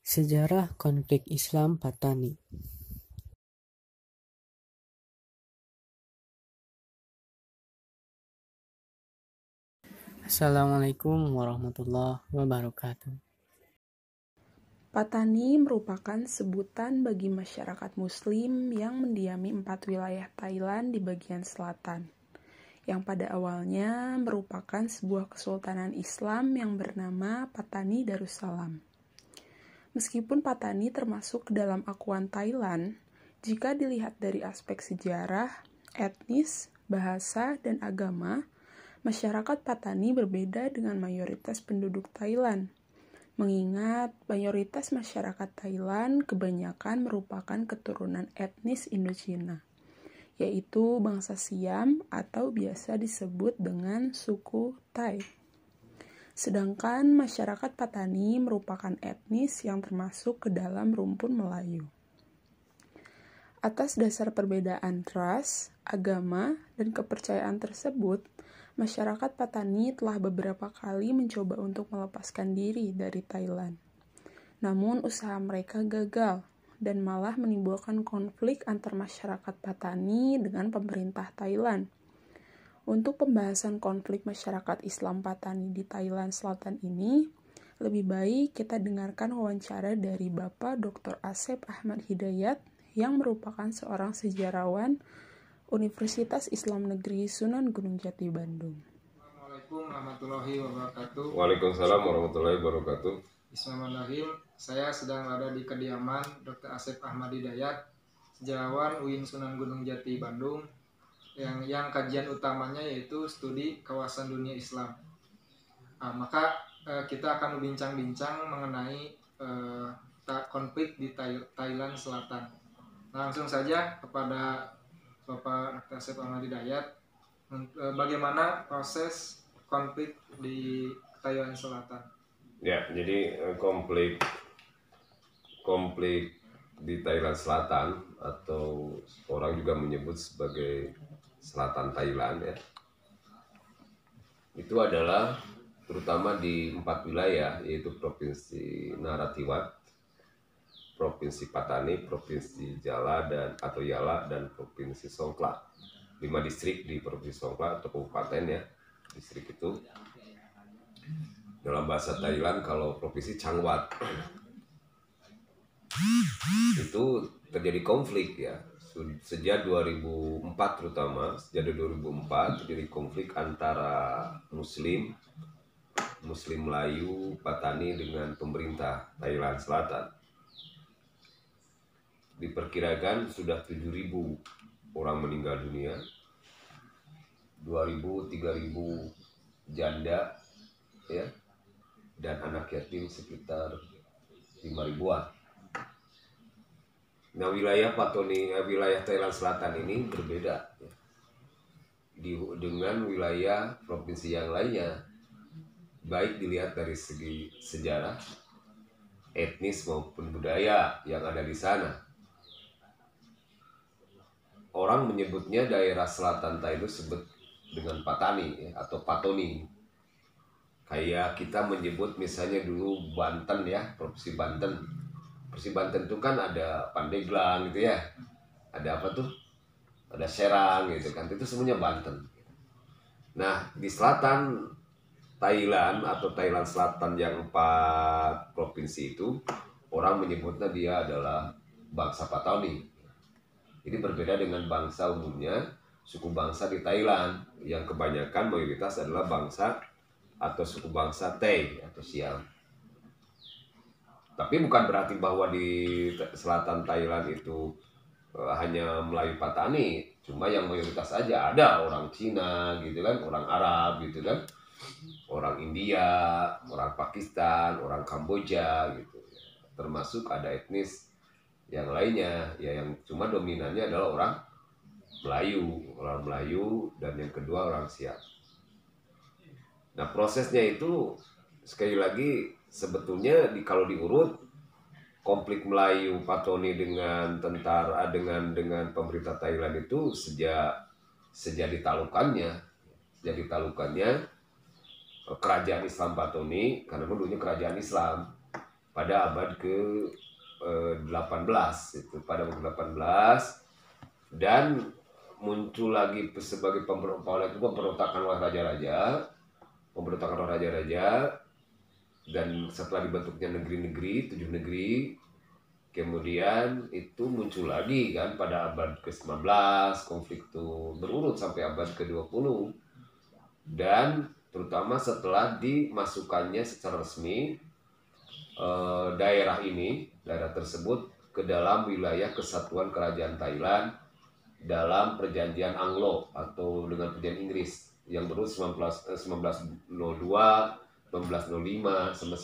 Sejarah konflik Islam Patani. Assalamualaikum warahmatullahi wabarakatuh. Patani merupakan sebutan bagi masyarakat Muslim yang mendiami 4 wilayah Thailand di bagian selatan, yang pada awalnya merupakan sebuah kesultanan Islam yang bernama Patani Darussalam. Meskipun Patani termasuk ke dalam akuan Thailand, jika dilihat dari aspek sejarah, etnis, bahasa, dan agama, masyarakat Patani berbeda dengan mayoritas penduduk Thailand. Mengingat mayoritas masyarakat Thailand kebanyakan merupakan keturunan etnis Indochina, yaitu bangsa Siam atau biasa disebut dengan suku Thai. Sedangkan masyarakat Patani merupakan etnis yang termasuk ke dalam rumpun Melayu. Atas dasar perbedaan ras, agama, dan kepercayaan tersebut, masyarakat Patani telah beberapa kali mencoba untuk melepaskan diri dari Thailand. Namun usaha mereka gagal dan malah menimbulkan konflik antar masyarakat Patani dengan pemerintah Thailand. Untuk pembahasan konflik masyarakat Islam Patani di Thailand Selatan ini, lebih baik kita dengarkan wawancara dari Bapak Dr. Asep Ahmad Hidayat yang merupakan seorang sejarawan Universitas Islam Negeri Sunan Gunung Jati Bandung. Assalamualaikum warahmatullahi wabarakatuh. Waalaikumsalam warahmatullahi wabarakatuh. Bismillahirrahmanirrahim. Saya sedang berada di kediaman Dr. Asep Ahmad Hidayat, sejarawan UIN Sunan Gunung Jati Bandung, yang kajian utamanya yaitu studi kawasan dunia Islam. Maka kita akan berbincang-bincang mengenai konflik di Thailand Selatan. Langsung saja kepada Bapak Dr. Asep Ahmad Hidayat, bagaimana proses konflik di Thailand Selatan? Ya, jadi konflik di Thailand Selatan, atau orang juga menyebut sebagai Selatan Thailand, ya, itu adalah terutama di 4 wilayah, yaitu Provinsi Narathiwat, Provinsi Patani, Provinsi Yala, dan Provinsi Songkhla. 5 distrik di Provinsi Songkhla atau kabupaten, ya. Distrik itu dalam bahasa Thailand kalau Provinsi Changwat. Itu terjadi konflik, ya. Sejak 2004 terutama, sejak 2004 terjadi konflik antara Muslim Melayu Patani dengan pemerintah Thailand Selatan. Diperkirakan sudah 7.000 orang meninggal dunia, 2.000-3.000 janda, ya, dan anak yatim sekitar 5.000-an. Nah, wilayah Thailand Selatan ini berbeda, ya, dengan wilayah provinsi yang lainnya, baik dilihat dari segi sejarah, etnis maupun budaya yang ada di sana. Orang menyebutnya daerah selatan Thailand itu disebut dengan Patani, ya, atau Patoni. Kayak kita menyebut misalnya dulu Banten, ya, Provinsi Banten. Provinsi Banten itu kan ada Pandeglang gitu, ya. Ada apa tuh? Ada Serang gitu kan. Itu semuanya Banten. Nah, di selatan Thailand atau Thailand Selatan yang 4 provinsi itu, orang menyebutnya dia adalah bangsa Patani. Ini berbeda dengan bangsa umumnya, suku bangsa di Thailand yang kebanyakan mayoritas adalah bangsa atau suku bangsa Thai atau Siam. Tapi bukan berarti bahwa di selatan Thailand itu hanya Melayu Patani, cuma yang mayoritas saja ada orang Cina gitu kan, orang Arab gitu kan, orang India, orang Pakistan, orang Kamboja gitu. Termasuk ada etnis yang lainnya, ya, yang cuma dominannya adalah orang Melayu, dan yang kedua orang Siam. Nah, prosesnya itu sekali lagi sebetulnya kalau diurut, konflik Melayu Patani dengan pemerintah Thailand itu sejak ditaklukkannya kerajaan Islam Patani, karena dulunya kerajaan Islam pada abad ke 18 itu, pada abad ke-18. Dan muncul lagi sebagai pemberontakan oleh raja-raja, dan setelah dibentuknya negeri-negeri, 7 negeri, kemudian itu muncul lagi kan pada abad ke-19, konflik itu berurut sampai abad ke-20, dan terutama setelah dimasukkannya secara resmi daerah tersebut ke dalam wilayah kesatuan kerajaan Thailand dalam perjanjian Anglo atau dengan perjanjian Inggris yang berurut 1902, 1905 sampai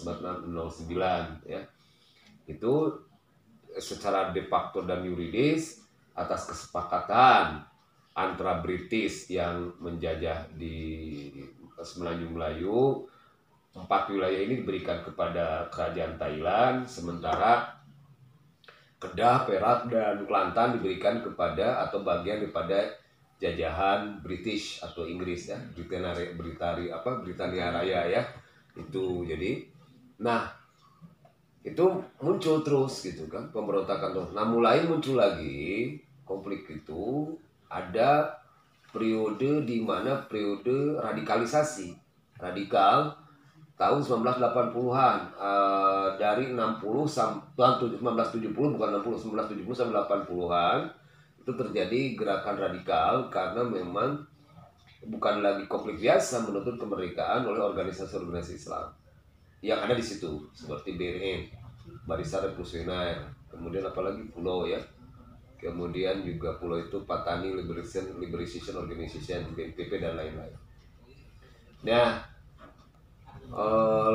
1909 ya. Itu secara de facto dan yuridis atas kesepakatan antara British yang menjajah di Semenanjung Melayu, 4 wilayah ini diberikan kepada kerajaan Thailand, sementara Kedah, Perak, dan Kelantan diberikan kepada atau bagian daripada jajahan British atau Inggris ya, Britania Raya ya. Itu jadi, nah itu muncul terus gitu kan, pemberontakan terus. Nah mulai muncul lagi konflik itu, ada periode di mana periode radikalisasi radikal tahun 1980-an, dari 60 sampai 1970, bukan 60, 1970 sampai 80-an itu terjadi gerakan radikal karena memang bukan lagi konflik biasa menuntut kemerdekaan oleh organisasi-organisasi Islam yang ada di situ seperti BNN, Barisan Revolusioner, kemudian apalagi Pulau ya, kemudian juga Pulau itu Patani Liberation Organization, BNPP dan lain-lain. Nah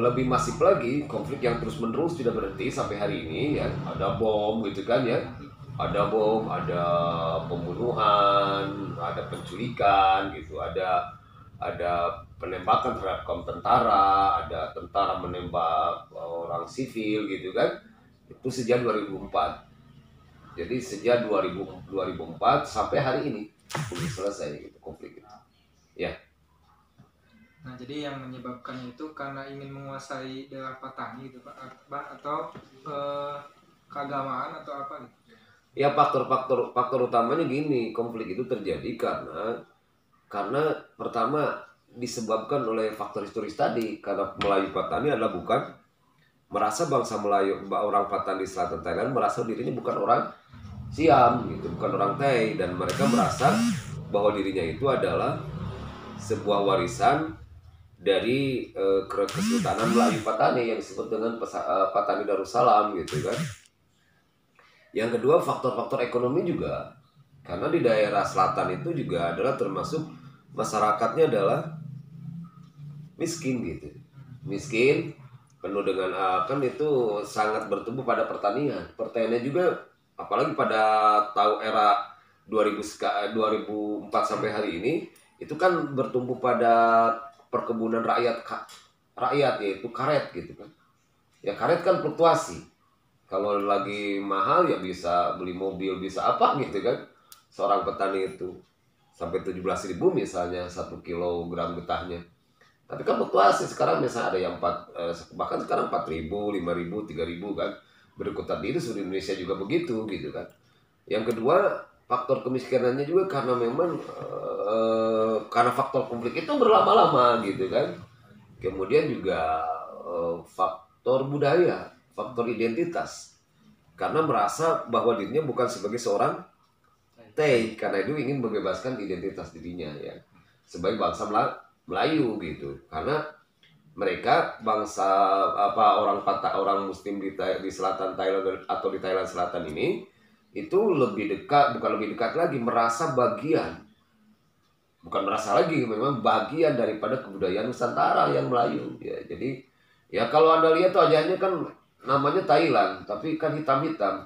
lebih masif lagi konflik yang terus menerus tidak berhenti sampai hari ini ya, ada bom gitu kan ya, ada bom, ada pembunuhan, ada penculikan gitu, ada penembakan terhadap kaum tentara, ada tentara menembak orang sivil gitu kan, itu sejak 2004. Jadi sejak 2004 sampai hari ini belum selesai gitu konflik itu ya. Nah, jadi yang menyebabkannya itu karena ingin menguasai daerah Patani gitu Pak, atau keagamaan atau apa gitu? Ya faktor utamanya gini, konflik itu terjadi karena pertama disebabkan oleh faktor historis tadi, karena Melayu Patani adalah bukan merasa bangsa Melayu, orang Patani selatan Thailand merasa dirinya bukan orang Siam gitu, bukan orang Thai, dan mereka merasa bahwa dirinya itu adalah sebuah warisan dari Kesultanan Melayu Patani yang disebut dengan Patani Darussalam gitu kan. Yang kedua faktor-faktor ekonomi juga, karena di daerah selatan itu juga adalah termasuk masyarakatnya adalah miskin gitu, miskin penuh dengan kan itu sangat bertumbuh pada pertaniannya juga, apalagi pada era 2004 sampai hari ini itu kan bertumbuh pada perkebunan rakyat yaitu karet gitu kan. Ya karet kan fluktuasi. Kalau lagi mahal ya bisa beli mobil, bisa apa gitu kan. Seorang petani itu sampai 17.000 misalnya 1 kilogram getahnya. Tapi kan fluktuasi, sekarang misalnya ada yang bahkan sekarang 4.000, 5.000, 3.000 kan. Berkutat di itu seluruh Indonesia juga begitu gitu kan. Yang kedua faktor kemiskinannya juga karena memang karena faktor konflik itu berlama-lama gitu kan. Kemudian juga faktor budaya, faktor identitas, karena merasa bahwa dirinya bukan sebagai seorang Thai, karena itu ingin membebaskan identitas dirinya ya sebagai bangsa Melayu gitu, karena mereka bangsa orang Muslim di selatan Thailand atau di Thailand Selatan ini itu bukan lebih dekat lagi, merasa bagian, bukan merasa lagi, memang bagian daripada kebudayaan Nusantara yang Melayu ya. Jadi ya kalau Anda lihat wajahnya kan namanya Thailand tapi kan hitam-hitam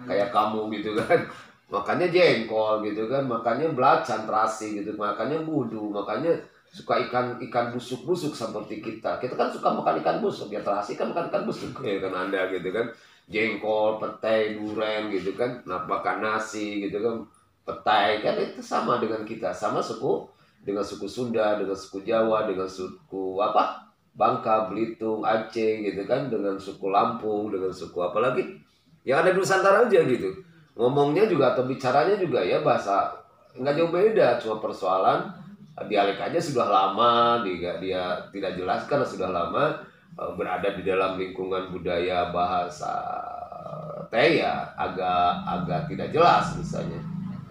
kayak kamu gitu kan, makanya jengkol gitu kan, makanya belacan terasi gitu, makanya budu, makanya suka ikan busuk-busuk seperti kita kan suka makan ikan busuk ya, terasi kan makan ikan busuk ya kan Anda gitu kan, jengkol, petai, duren gitu kan, makan nasi gitu kan, petai kan itu sama dengan kita, sama suku dengan suku Sunda, dengan suku Jawa, dengan suku Bangka, Belitung, Aceh gitu kan, dengan suku Lampung, dengan suku apalagi yang ada di Nusantara aja gitu. Ngomongnya juga atau bicaranya juga ya bahasa nggak jauh beda, cuma persoalan dialek aja sudah lama dia tidak jelas karena sudah lama berada di dalam lingkungan budaya bahasa teh ya agak tidak jelas misalnya.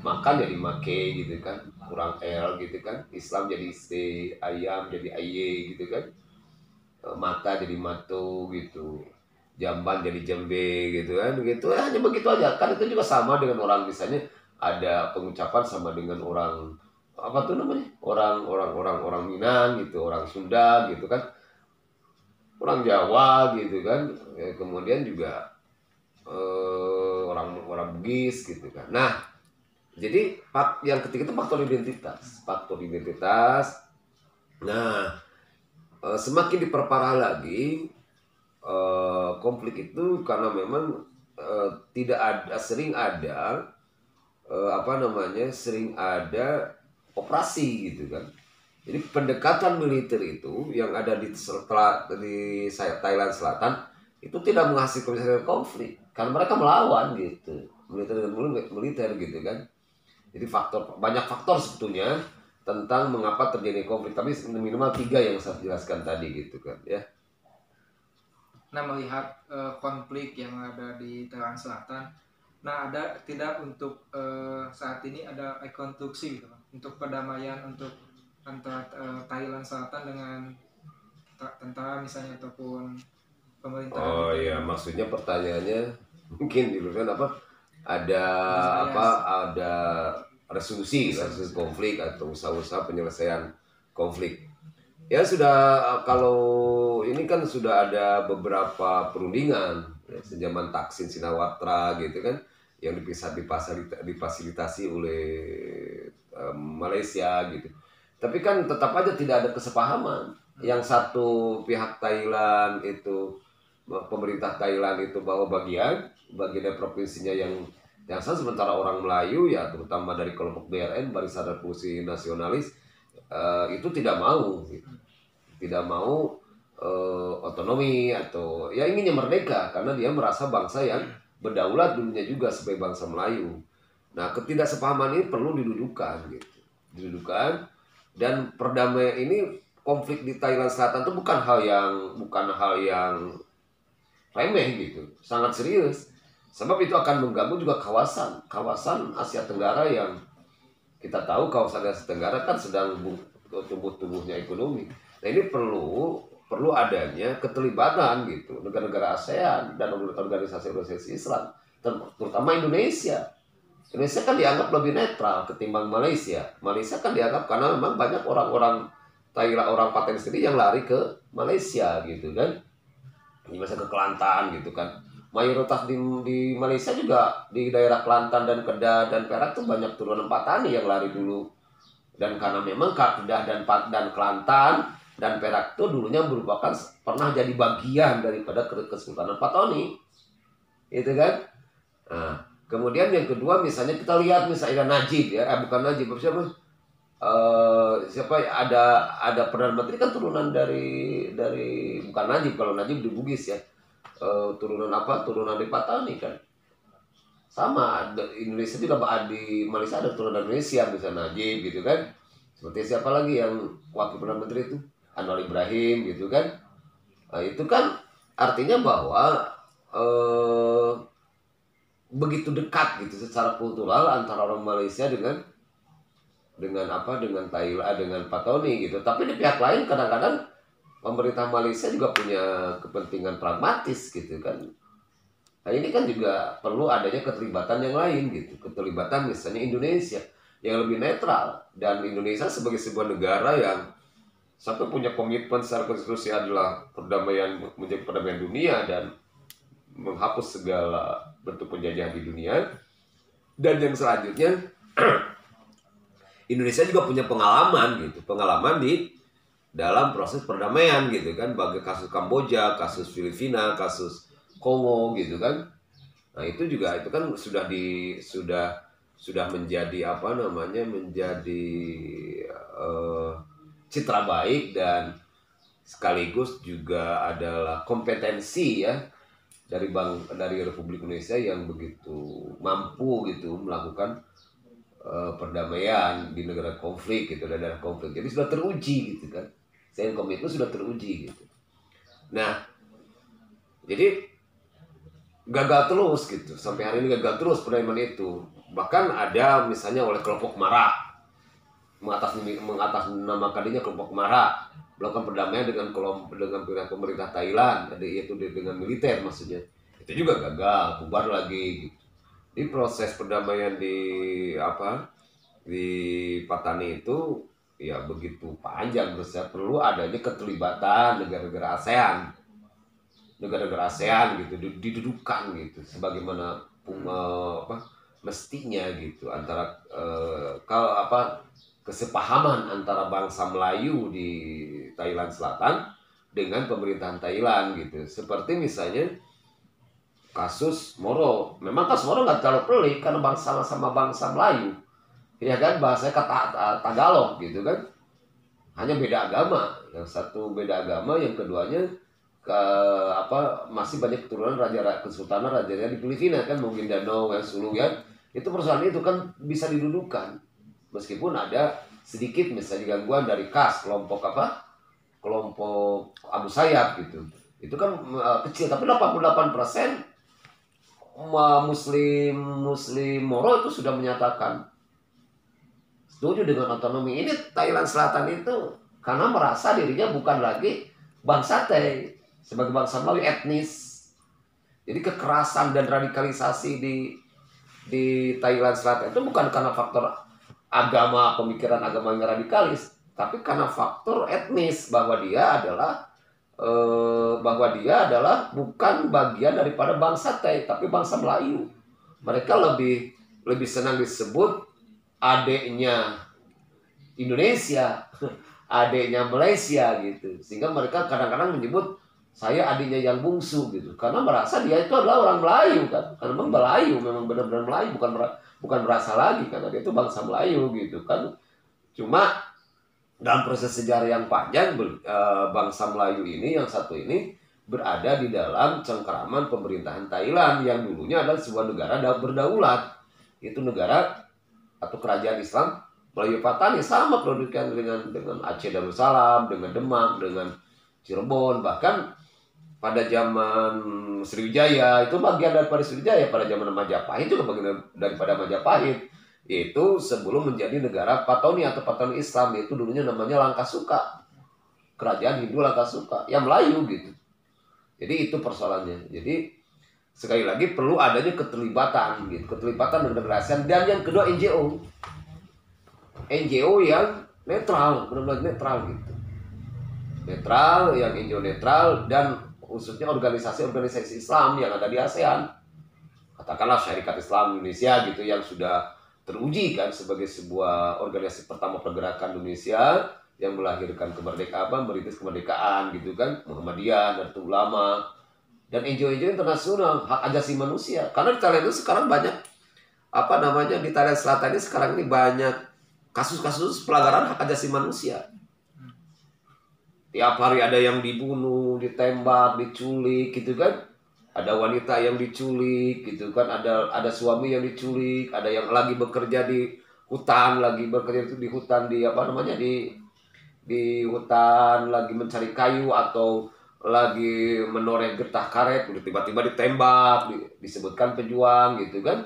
Makan jadi make gitu kan, kurang L gitu kan, Islam jadi C, ayam jadi aye gitu kan, mata jadi mato gitu, jamban jadi jembe gitu kan, begitu hanya begitu aja kan. Itu juga sama dengan orang misalnya ada pengucapan sama dengan orang apa tuh namanya, orang Minang gitu, orang Sunda gitu kan, orang Jawa gitu kan. Kemudian juga orang Bugis gitu kan. Nah, jadi yang ketiga itu faktor identitas. Nah, semakin diperparah lagi konflik itu karena memang tidak ada sering ada operasi gitu kan. Jadi pendekatan militer itu yang ada di Thailand Selatan itu tidak menghasilkan konflik karena mereka melawan gitu, militer gitu kan. Jadi banyak faktor sebetulnya tentang mengapa terjadi konflik, tapi minimal 3 yang saya jelaskan tadi gitu kan ya. Nah, melihat konflik yang ada di Thailand Selatan, nah ada tidak untuk saat ini ada rekonstruksi gitu, untuk perdamaian untuk antara Thailand Selatan dengan tentara misalnya ataupun pemerintah. Oh iya, maksudnya pertanyaannya mungkin gitu kan apa? Ada resolusi konflik atau usaha-usaha penyelesaian konflik. Ya sudah, kalau ini kan sudah ada beberapa perundingan ya, sejaman Thaksin Shinawatra gitu kan, yang difasilitasi oleh Malaysia gitu. Tapi kan tetap aja tidak ada kesepahaman. Yang satu pihak Thailand itu, pemerintah Thailand itu bawa bagian dari provinsinya yang sementara orang Melayu ya, terutama dari kelompok BRN, Barisan Revolusi Nasionalis, itu tidak mau otonomi atau ya inginnya merdeka karena dia merasa bangsa yang berdaulat dulunya juga sebagai bangsa Melayu. Nah, ketidaksepahaman ini perlu didudukan dan perdamaian ini, konflik di Thailand Selatan itu bukan hal yang remeh gitu, sangat serius. Sebab itu akan mengganggu juga kawasan Asia Tenggara yang kita tahu kawasan Asia Tenggara kan sedang tumbuh-tumbuhnya ekonomi. Nah, ini perlu adanya keterlibatan gitu negara-negara ASEAN dan organisasi Islam, terutama Indonesia. Indonesia kan dianggap lebih netral ketimbang Malaysia. Malaysia kan dianggap karena memang banyak orang-orang Thailand, orang Paten sendiri yang lari ke Malaysia gitu kan. Misalnya ke Kelantan gitu kan. Mayoritas di Malaysia juga di daerah Kelantan dan Kedah dan Perak tuh banyak turunan Patani yang lari dulu. Dan karena memang Kedah dan Kelantan dan Perak itu dulunya merupakan pernah jadi bagian daripada Kesultanan Patani. Gitu kan? Nah, kemudian yang kedua misalnya kita lihat misalnya Najib ya, bukan Najib, siapa ya, ada Perdana Menteri kan turunan dari bukan Najib, kalau Najib di Bugis ya, turunan dari Patani kan. Sama Indonesia juga di Malaysia ada turunan Indonesia misalnya Najib gitu kan. Seperti siapa lagi yang wakil Perdana Menteri itu, Anwar Ibrahim gitu kan. Nah, itu kan artinya bahwa begitu dekat gitu secara kultural antara orang Malaysia dengan Thailand, dengan Patani gitu. Tapi di pihak lain kadang-kadang pemerintah Malaysia juga punya kepentingan pragmatis gitu kan. Nah, ini kan juga perlu adanya keterlibatan yang lain gitu. Keterlibatan misalnya Indonesia yang lebih netral, dan Indonesia sebagai sebuah negara yang sampai punya komitmen secara konstitusi adalah menjadi perdamaian dunia dan menghapus segala bentuk penjajahan di dunia. Dan yang selanjutnya Indonesia juga punya pengalaman di dalam proses perdamaian gitu kan, bagi kasus Kamboja, kasus Filipina, kasus Kongo gitu kan. Nah, itu kan sudah menjadi menjadi citra baik dan sekaligus juga adalah kompetensi ya dari Republik Indonesia yang begitu mampu gitu melakukan perdamaian di negara konflik gitu, daerah konflik. Jadi sudah teruji gitu kan. Senkom itu sudah teruji gitu. Nah, jadi gagal terus gitu. Sampai hari ini gagal terus perdamaian itu. Bahkan ada misalnya oleh kelompok Mara mengatasnamakannya kelompok Mara melakukan perdamaian dengan pemerintah Thailand, yaitu dengan militer maksudnya. Itu juga gagal, bubar lagi gitu. Di proses perdamaian di Patani itu ya begitu panjang, menurut saya perlu adanya keterlibatan negara-negara ASEAN gitu didudukan gitu sebagaimana mestinya gitu antara kesepahaman antara bangsa Melayu di Thailand Selatan dengan pemerintahan Thailand gitu. Seperti misalnya kasus Moro. Memang kasus Moro nggak terlalu pelik karena sama bangsa Melayu, ya kan, bahasanya kata Tagalog gitu kan. Hanya beda agama. Yang satu beda agama, yang keduanya masih banyak keturunan kesultanan raja di Filipina kan, mungkin Danau yang Sulu ya. Itu persoalan itu kan bisa didudukan. Meskipun ada sedikit misalnya gangguan dari kelompok Abu Sayyaf gitu. Itu kan kecil, tapi 88% Muslim Moro itu sudah menyatakan setuju dengan otonomi. Ini Thailand Selatan itu karena merasa dirinya bukan lagi bangsa Thai, sebagai bangsa Melayu etnis. Jadi kekerasan dan radikalisasi di Thailand Selatan itu bukan karena faktor agama, pemikiran agama yang radikalis, tapi karena faktor etnis, bahwa dia adalah bukan bagian daripada bangsa Thai, tapi bangsa Melayu. Mereka lebih senang disebut adiknya Indonesia, adiknya Malaysia gitu. Sehingga mereka kadang-kadang menyebut saya adiknya yang bungsu gitu, karena merasa dia itu adalah orang Melayu kan. Karena memang Melayu, memang benar-benar Melayu, bukan merasa lagi karena dia itu bangsa Melayu gitu kan. Cuma dalam proses sejarah yang panjang, bangsa Melayu ini yang satu ini berada di dalam cengkeraman pemerintahan Thailand yang dulunya adalah sebuah negara berdaulat. Itu negara atau kerajaan Islam Melayu Patani, sama produknya dengan Aceh Darussalam, dengan Demak, dengan Cirebon. Bahkan pada zaman Sriwijaya, itu bagian daripada Sriwijaya, pada zaman Majapahit juga bagian daripada Majapahit. Itu sebelum menjadi negara Patoni atau Patoni Islam, itu dulunya namanya Langkasuka, kerajaan Hindu Langkasuka, yang Melayu gitu. Jadi itu persoalannya. Jadi sekali lagi perlu adanya keterlibatan gitu, keterlibatan negara ASEAN. Dan yang kedua NGO yang netral, benar-benar netral gitu. Netral, yang NGO netral, dan khususnya organisasi-organisasi Islam yang ada di ASEAN. Katakanlah Syarikat Islam Indonesia gitu, yang sudah teruji kan sebagai sebuah organisasi pertama pergerakan Indonesia yang melahirkan kemerdekaan, merintis kemerdekaan gitu kan, Muhammadiyah, Nahdlatul Ulama, dan NGO-NGO internasional hak asasi manusia. Karena di Thailand itu sekarang banyak di Thailand Selatan ini sekarang ini banyak kasus-kasus pelanggaran hak asasi manusia. Tiap hari ada yang dibunuh, ditembak, diculik gitu kan. Ada wanita yang diculik gitu kan, ada suami yang diculik, ada yang lagi bekerja di hutan, di hutan lagi mencari kayu atau lagi menoreh getah karet, udah tiba-tiba ditembak, disebutkan pejuang gitu kan.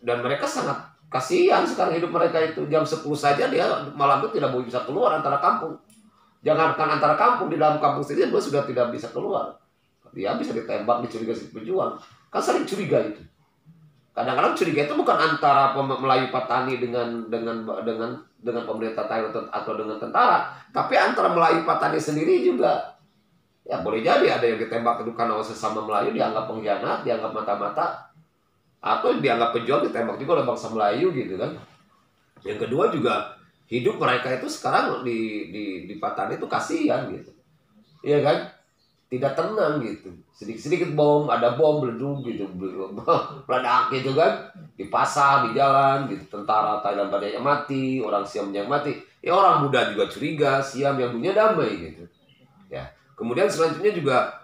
Dan mereka sangat kasihan sekarang hidup mereka itu. Jam 10 saja dia malam itu tidak bisa keluar antara kampung. Jangankan antara kampung, di dalam kampung sendiri dia sudah tidak bisa keluar. Dia bisa ditembak, dicurigai pejuang. Kan sering curiga itu. Kadang-kadang curiga itu bukan antara Melayu Patani dengan pemerintah Thailand atau dengan tentara, tapi antara Melayu Patani sendiri juga. Ya boleh jadi ada yang ditembak itu karena sesama Melayu dianggap pengkhianat, dianggap mata-mata, atau dianggap pejuang, ditembak juga oleh bangsa Melayu gitu kan. Yang kedua juga hidup mereka itu sekarang di Patani itu kasihan gitu. Iya kan? Tidak tenang gitu. Sedikit-sedikit ada bom meleduk gitu, meledak gitu kan. Di pasar, di jalan, gitu. Tentara Thailand banyak yang mati, orang Siam yang mati. Ya orang muda juga curiga, Siam yang punya damai gitu. Kemudian selanjutnya juga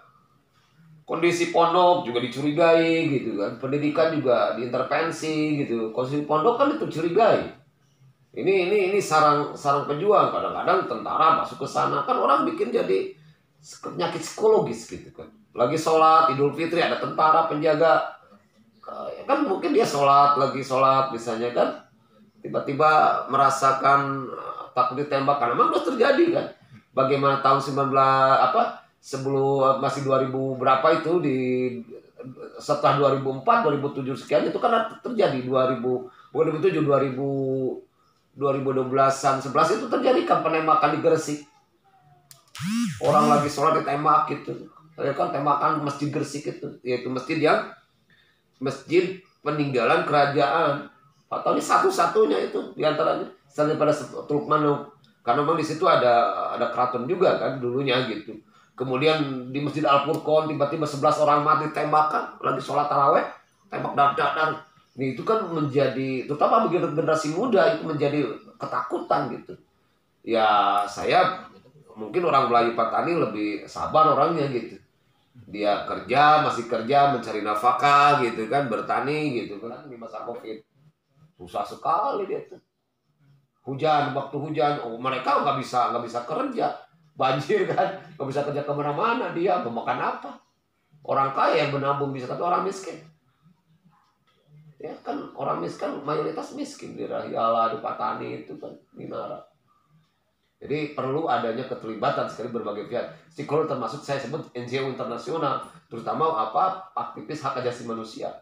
kondisi pondok juga dicurigai gitu kan, pendidikan juga diintervensi gitu. Kondisi pondok kan itu curigai. Ini sarang pejuang, kadang-kadang tentara masuk ke sana kan orang bikin jadi penyakit psikologis gitu kan. Lagi sholat Idul Fitri ada tentara penjaga, kan mungkin dia lagi sholat misalnya kan, tiba-tiba merasakan takut ditembak, karena memang sudah terjadi kan. Bagaimana tahun 19 sebelum masih 2000 berapa itu setelah 2004 2007 sekian itu kan terjadi 2012-an 11 itu terjadi kan penembakan di Gresik. Orang lagi sholat ditembak gitu. Ya kan tembakan masjid Gresik itu, yaitu masjid peninggalan kerajaan. Atau ini satu-satunya itu diantaranya selain pada Teluk Manuk. Karena memang di situ ada keraton juga kan dulunya gitu. Kemudian di Masjid Al-Furqon tiba-tiba 11 orang mati tembakan lagi sholat taraweh, tembak dar. Ini itu kan menjadi, terutama bagi generasi muda itu menjadi ketakutan gitu. Ya saya mungkin orang Melayu Patani lebih sabar orangnya gitu. Dia masih kerja mencari nafkah gitu kan, bertani gitu kan di masa Covid. Susah sekali dia tuh. Waktu hujan, mereka nggak bisa kerja, banjir kan, nggak bisa kerja kemana-mana, dia mau makan apa? Orang kaya yang menabung bisa, tapi orang miskin, ya kan orang miskin mayoritas miskin di Rahiala, di Patani itu kan, di Nara. Jadi perlu adanya keterlibatan sekali berbagai pihak, psikolog termasuk saya sebut NGO internasional, terutama aktivis hak asasi manusia.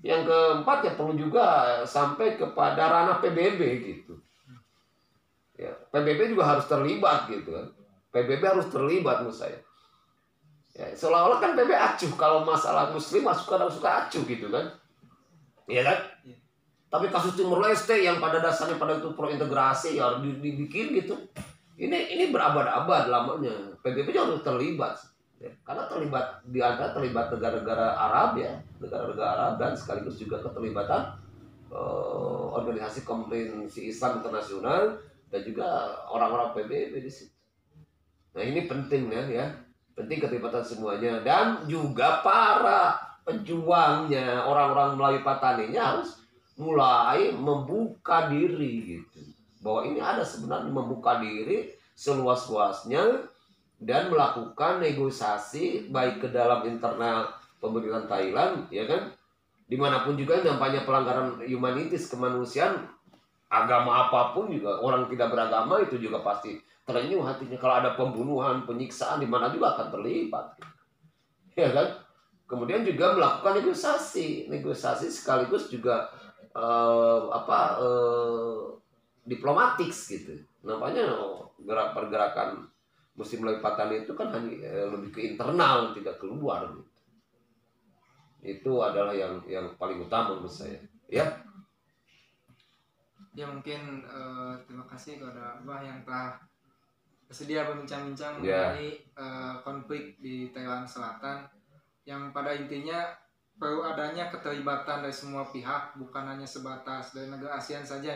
Yang keempat ya perlu juga sampai kepada ranah PBB gitu. Ya, PBB juga harus terlibat gitu kan. PBB harus terlibat menurut saya. Ya, seolah-olah kan PBB acuh kalau masalah muslim suka acuh gitu kan. Iya kan? Ya. Tapi kasus Timur Leste yang pada dasarnya pada itu pro integrasi ya harus dibikin gitu. Ini berabad-abad lamanya. PBB juga harus terlibat. Ya, karena terlibat negara-negara Arab ya, negara-negara Arab dan sekaligus juga keterlibatan organisasi komunitas Islam internasional dan juga orang-orang PBB di situ. Nah ini penting ya, penting keterlibatan semuanya dan juga para pejuangnya, orang-orang Melayu Pataninya harus mulai membuka diri gitu. Bahwa ini ada sebenarnya membuka diri seluas-luasnya dan melakukan negosiasi baik ke dalam internal pemerintahan Thailand, ya kan, dimanapun juga nampaknya pelanggaran humanitis kemanusiaan, agama apapun juga orang tidak beragama itu juga pasti terenyuh hatinya kalau ada pembunuhan, penyiksaan di mana juga akan terlibat, ya kan. Kemudian juga melakukan negosiasi sekaligus juga diplomatik gitu. Nampaknya pergerakan Muslim Melayu Patani itu kan hanya lebih ke internal, tidak keluar gitu. Itu adalah yang paling utama menurut saya. Ya mungkin terima kasih kepada Abah yang telah bersedia berbincang-bincang mengenai konflik di Thailand Selatan, yang pada intinya perlu adanya keterlibatan dari semua pihak, bukan hanya sebatas dari negara ASEAN saja,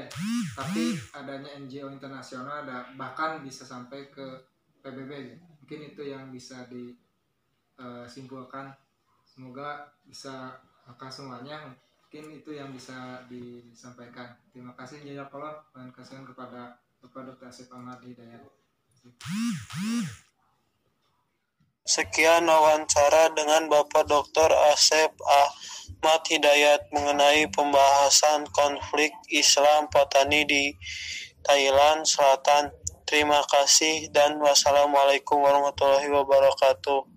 tapi adanya NGO internasional dan bahkan bisa sampai ke PBB. Mungkin itu yang bisa disimpulkan. Semoga bisa maka semuanya. Mungkin itu yang bisa disampaikan. Terima kasih jazakallah dan kasihan kepada Bapak Dr. Asep Ahmadi Dayat. Sekian wawancara dengan Bapak Dr. Asep Ahmad Hidayat mengenai pembahasan konflik Islam Patani di Thailand Selatan. Terima kasih dan wassalamualaikum warahmatullahi wabarakatuh.